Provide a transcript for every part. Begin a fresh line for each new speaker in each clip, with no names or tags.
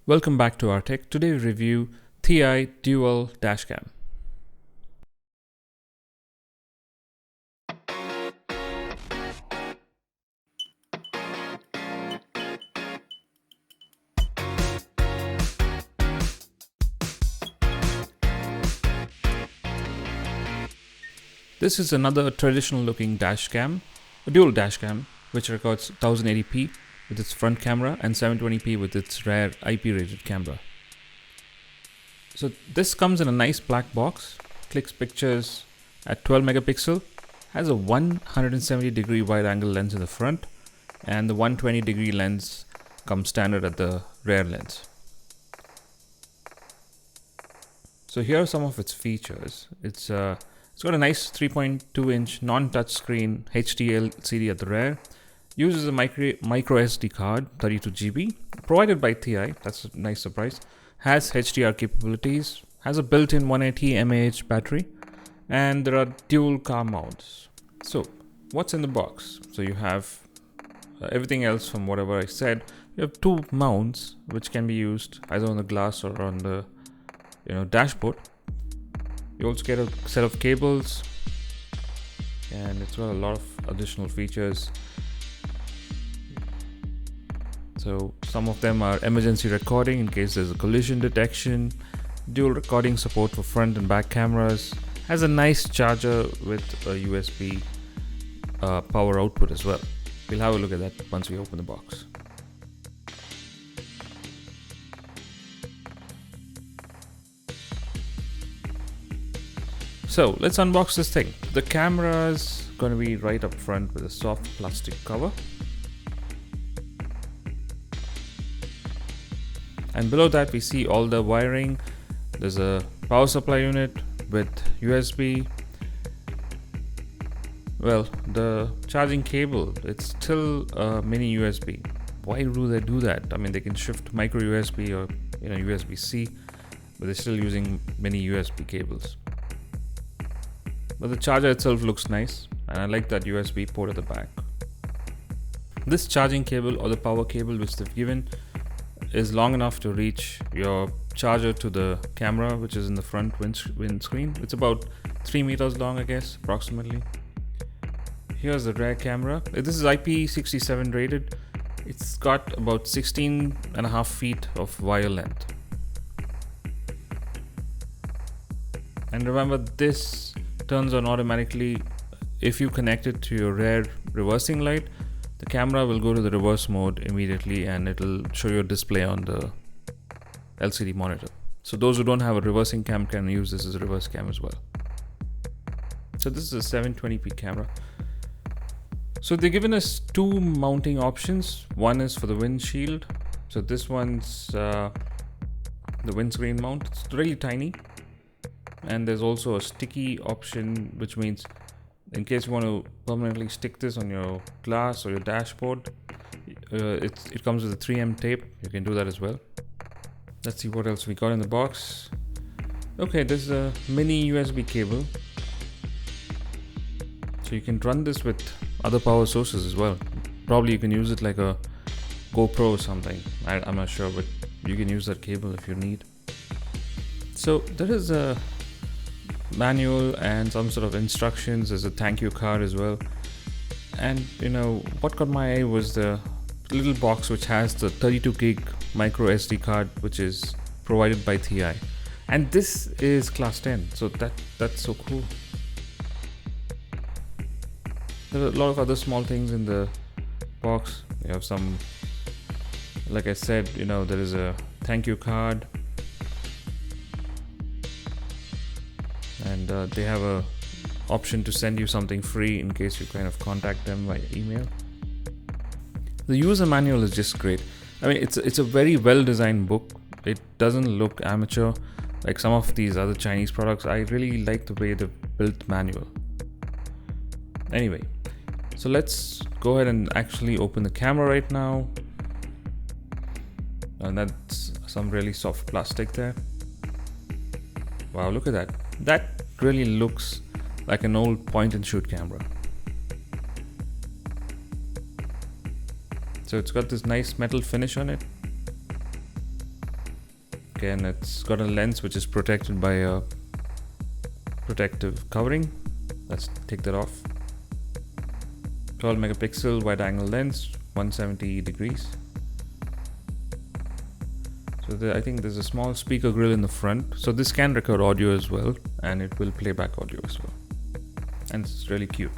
Welcome back to rTech. Today we review ThiEYE Dual Dashcam. This is another traditional looking dashcam, a dual dashcam, which records 1080p with its front camera and 720p with its rear IP rated camera. So this comes in a nice black box, clicks pictures at 12 megapixel, has a 170 degree wide angle lens in the front, and the 120 degree lens comes standard at the rear lens. So here are some of its features. It's got a nice 3.2 inch non-touch screen HD LCD at the rear. Uses a micro SD card, 32 GB, provided by ThiEYE. That's a nice surprise. Has HDR capabilities. Has a built-in 180 mAh battery, and there are dual car mounts. So what's in the box? So you have everything else from whatever I said. You have two mounts which can be used either on the glass or on the dashboard. You also get a set of cables, and it's got a lot of additional features. So some of them are emergency recording in case there's a collision detection, dual recording support for front and back cameras, has a nice charger with a USB power output as well. We'll have a look at that once we open the box. So let's unbox this thing. The camera's going to be right up front with a soft plastic cover. And below that we see all the wiring. There's a power supply unit with USB. Well, the charging cable, it's still a mini USB. Why do they do that? I mean, they can shift micro USB or USB-C, but they're still using mini USB cables. But the charger itself looks nice, and I like that USB port at the back. This charging cable or the power cable which they've given is long enough to reach your charger to the camera, which is in the front windscreen. It's about 3 meters long, I guess, approximately. Here's the rear camera. This is IP67 rated. It's got about 16.5 feet of wire length. And remember, this turns on automatically if you connect it to your rear reversing light. The camera will go to the reverse mode immediately, and it'll show your display on the LCD monitor. So those who don't have a reversing cam can use this as a reverse cam as well. So this is a 720p camera. So they've given us two mounting options. One is for the windshield. So this one's the windscreen mount. It's really tiny. And there's also a sticky option, which means in case you want to permanently stick this on your glass or your dashboard, it comes with a 3M tape. You can do that as well. Let's see what else we got in the box. Okay, there's a mini USB cable. So you can run this with other power sources as well. Probably you can use it like a GoPro or something. I'm not sure, but you can use that cable if you need. So there is a manual and some sort of instructions. There's a thank you card as well. And what caught my eye was the little box which has the 32 gig micro SD card, which is provided by ThiEYE. And this is class 10, so that's so cool. There are a lot of other small things in the box. You have some, like I said, there is a thank you card. And they have a option to send you something free in case you kind of contact them by email. The user manual is just great. I mean, it's a very well designed book. It doesn't look amateur like some of these other Chinese products. I really like the way they've built manual. Anyway, so let's go ahead and actually open the camera right now. And that's some really soft plastic there. Wow, look at that. That really looks like an old point and shoot camera. So it's got this nice metal finish on it. Again, it's got a lens which is protected by a protective covering. Let's take that off. 12 megapixel wide angle lens, 170 degrees. So I think there's a small speaker grill in the front. So this can record audio as well, and it will play back audio as well. And it's really cute.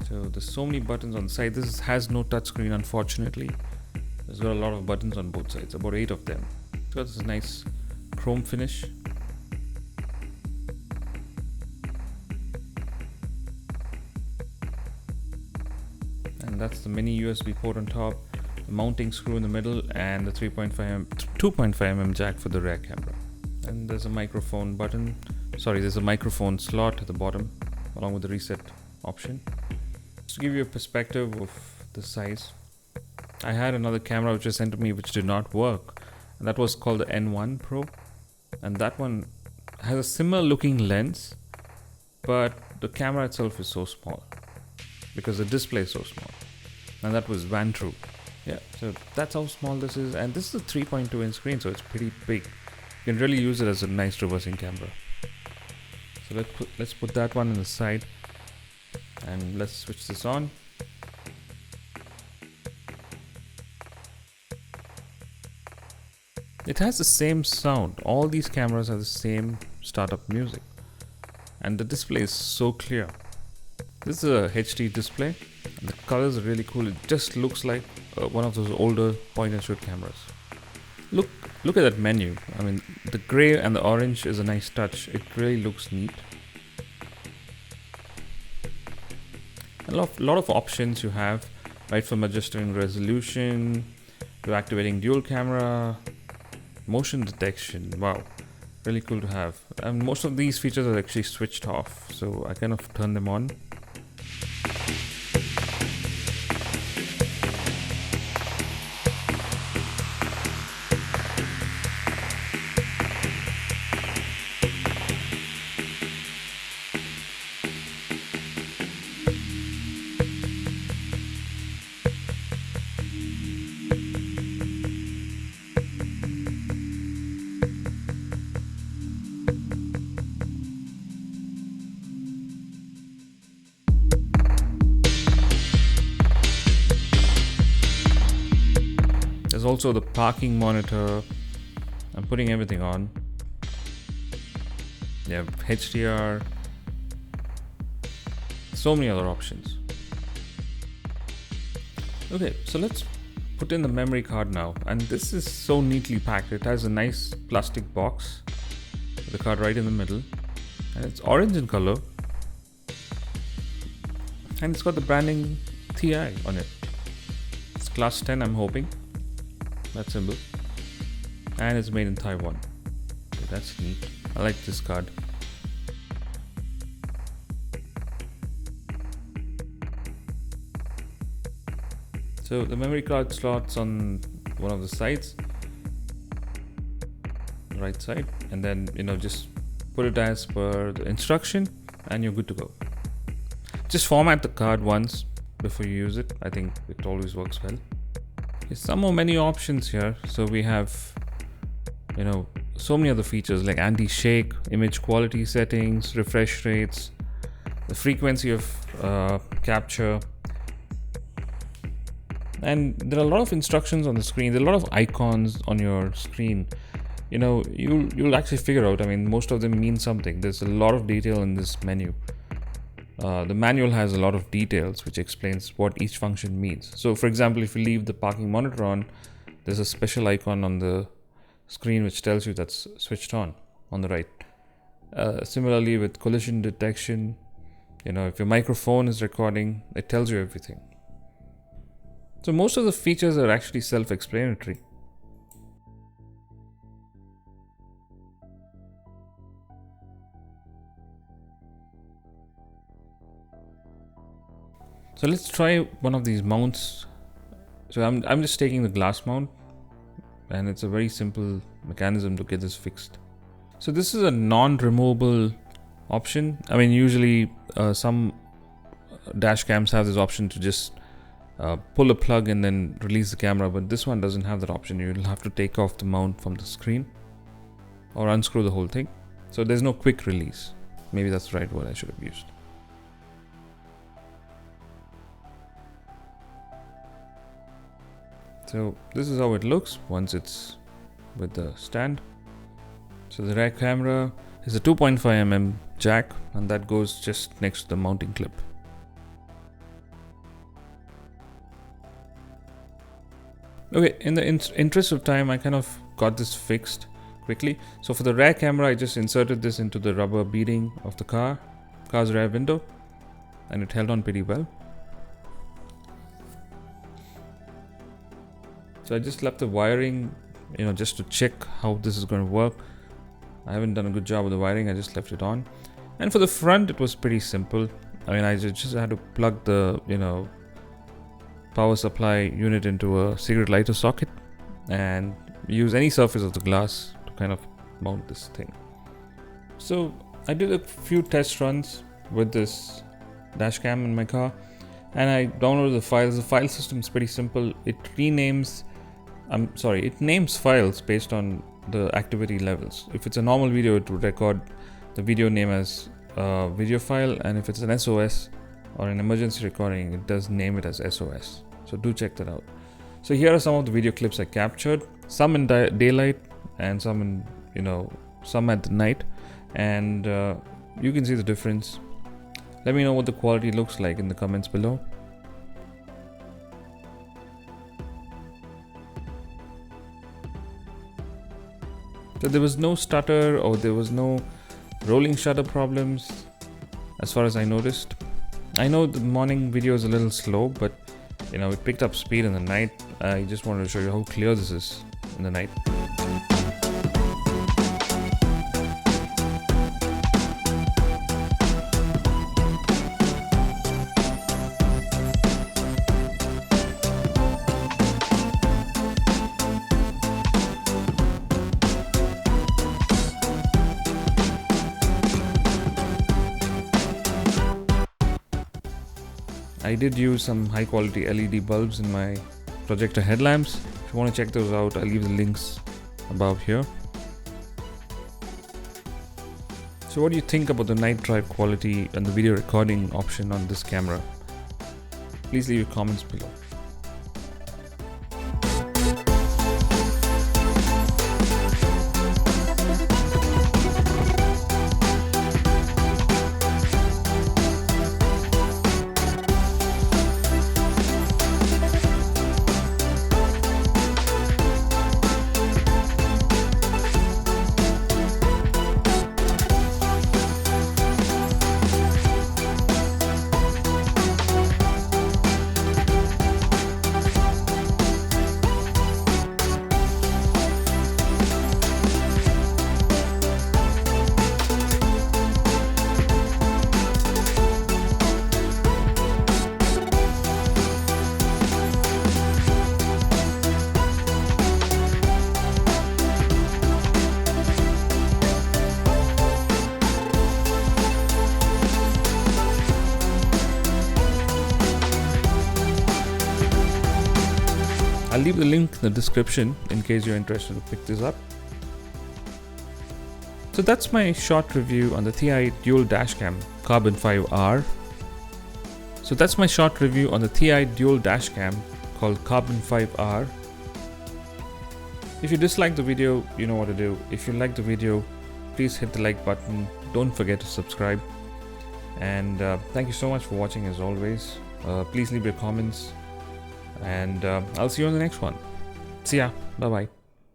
So there's so many buttons on the side. This has no touchscreen, unfortunately. There's got a lot of buttons on both sides, about 8 of them. It's got this nice chrome finish. And that's the mini USB port on top, the mounting screw in the middle, and the 2.5mm jack for the rear camera. And there's a microphone button. Sorry, there's a microphone slot at the bottom, along with the reset option. Just to give you a perspective of the size, I had another camera which was sent to me which did not work, and that was called the N1 Pro, and that one has a similar looking lens, but the camera itself is so small because the display is so small, and that was Vantrue. Yeah, so that's how small this is, and this is a 3.2-inch screen, so it's pretty big. You can really use it as a nice reversing camera. So let's put that one on the side, and let's switch this on. It has the same sound. All these cameras have the same startup music, and the display is so clear. This is a HD display, and the colors are really cool. It just looks like one of those older point-and-shoot cameras. Look at that menu. I mean, the gray and the orange is a nice touch. It really looks neat. A lot of options you have, right from adjusting resolution to activating dual camera, motion detection. Wow, really cool to have. And most of these features are actually switched off, so I kind of turn them on. There's also the parking monitor. I'm putting everything on. You have HDR. So many other options. Okay, so let's put in the memory card now. And this is so neatly packed. It has a nice plastic box with the card right in the middle. And it's orange in color. And it's got the branding ThiEYE on it. It's class 10, I'm hoping. That symbol, and it's made in Taiwan. Okay, that's neat. I like this card. So the memory card slots on one of the sides, right side, and then just put it as per the instruction, and you're good to go. Just format the card once before you use it. I think it always works well. There's some more menu options here. So we have, so many other features like anti-shake, image quality settings, refresh rates, the frequency of capture. And there are a lot of instructions on the screen. There are a lot of icons on your screen. You'll actually figure out, most of them mean something. There's a lot of detail in this menu. The manual has a lot of details which explains what each function means. So for example, if you leave the parking monitor on, there's a special icon on the screen which tells you that's switched on the right. Similarly with collision detection, if your microphone is recording, it tells you everything. So most of the features are actually self-explanatory. So let's try one of these mounts. So I'm just taking the glass mount, and it's a very simple mechanism to get this fixed. So this is a non-removable option. Usually some dash cams have this option to just pull a plug and then release the camera, but this one doesn't have that option. You'll have to take off the mount from the screen or unscrew the whole thing. So there's no quick release. Maybe that's the right word I should have used. So this is how it looks once it's with the stand. So the rear camera is a 2.5mm jack, and that goes just next to the mounting clip. Okay, in the interest of time, I kind of got this fixed quickly. So for the rear camera, I just inserted this into the rubber beading of the car's rear window, and it held on pretty well. So I just left the wiring, just to check how this is going to work. I haven't done a good job with the wiring. I just left it on. And for the front, it was pretty simple. I mean, I just had to plug the, power supply unit into a cigarette lighter socket and use any surface of the glass to kind of mount this thing. So I did a few test runs with this dash cam in my car, and I downloaded the files. The file system is pretty simple. It names files based on the activity levels. If it's a normal video, it would record the video name as a video file, and if it's an SOS or an emergency recording, it does name it as SOS. So do check that out. So here are some of the video clips I captured, some in daylight and some in, some at the night, and you can see the difference. Let me know what the quality looks like in the comments below. So there was no stutter or there was no rolling shutter problems as far as I noticed. I know the morning video is a little slow, but it picked up speed in the night. I just wanted to show you how clear this is in the night. I did use some high quality LED bulbs in my projector headlamps. If you want to check those out, I'll leave the links above here. So what do you think about the night drive quality and the video recording option on this camera? Please leave your comments below. I'll leave the link in the description in case you're interested to pick this up. So that's my short review on the ThiEYE dual dashcam Carbon 5R. So that's my short review on the ThiEYE dual dashcam called Carbon 5R. If you dislike the video, you know what to do. If you like the video, please hit the like button. Don't forget to subscribe. And thank you so much for watching as always. Please leave your comments. And I'll see you on the next one. See ya. Bye bye.